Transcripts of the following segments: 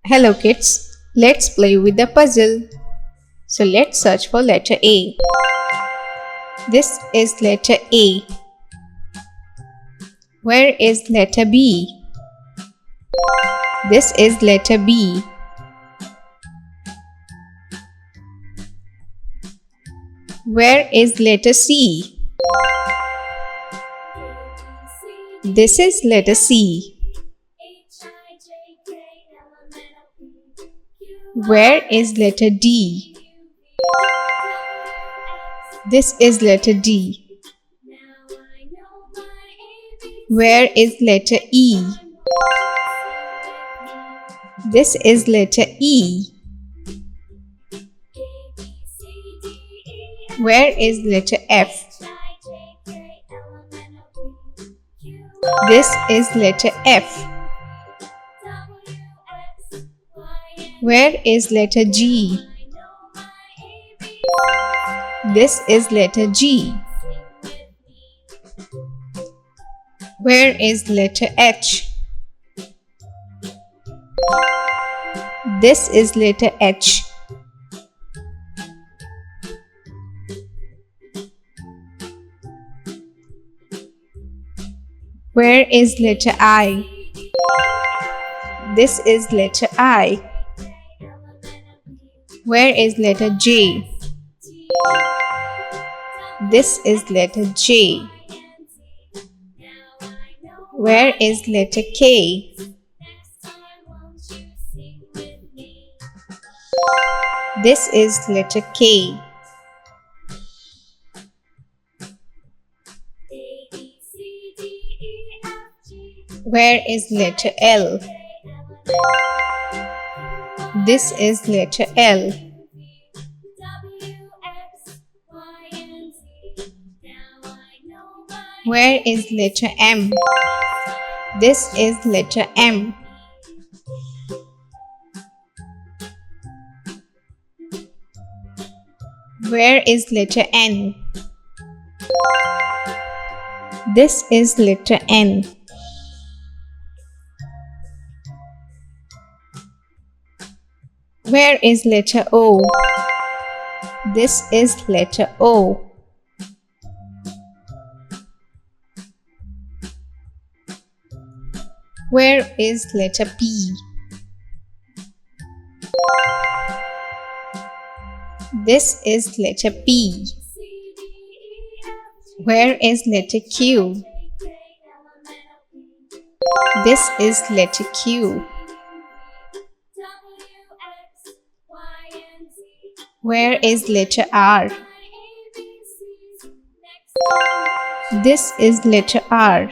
Hello kids, let's play with the puzzle. So let's search for letter A. This is letter A. Where is letter B? This is letter B. Where is letter C? This is letter C. Where is letter D? This is letter D. Where is letter E? This is letter E. Where is letter F? This is letter F. Where is letter G? This is letter G. Where is letter H? This is letter H. Where is letter I? This is letter I. Where is letter J? This is letter J. Where is letter K? This is letter K. Where is letter L? This is letter L. Where is letter M? This is letter M. Where is letter N? This is letter N. Where is letter O? This is letter O. Where is letter P? This is letter P. Where is letter Q? This is letter Q. Where is letter R? This is letter R.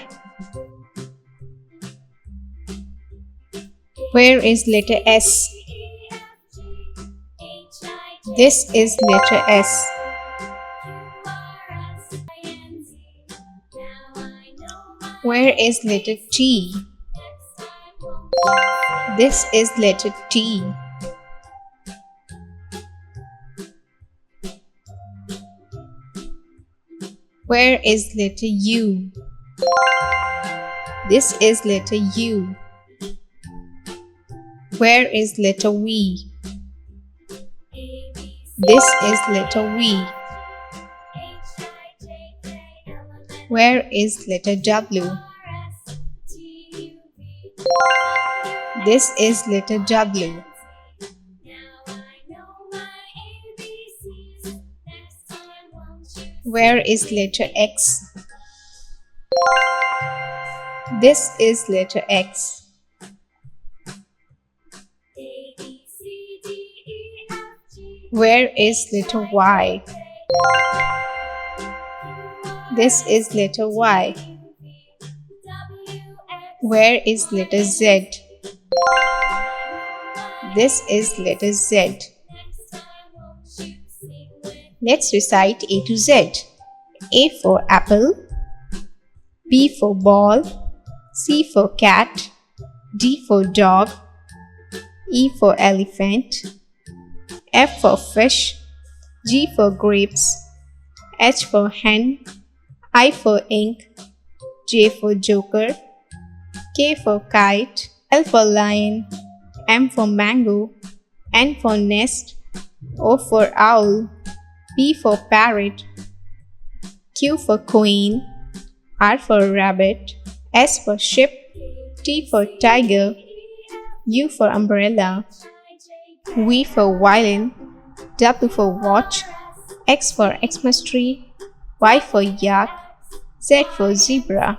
Where is letter S? This is letter S. Where is letter T? This is letter T. Where is letter U? This is letter U. Where is letter V? This is letter V. Where is letter W? This is letter W. Where is letter X? This is letter X. Where is letter Y? This is letter Y. Where is letter Z? This is letter Z. Let's recite A to Z. A for apple, B for ball, C for cat, D for dog, E for elephant, F for fish, G for grapes, H for hen, I for ink, J for joker, K for kite, L for lion, M for mango, N for nest, O for owl, P for parrot, Q for queen, R for rabbit, S for ship, T for tiger, U for umbrella, V for violin, W for watch, X for Xmas tree, Y for yak, Z for zebra.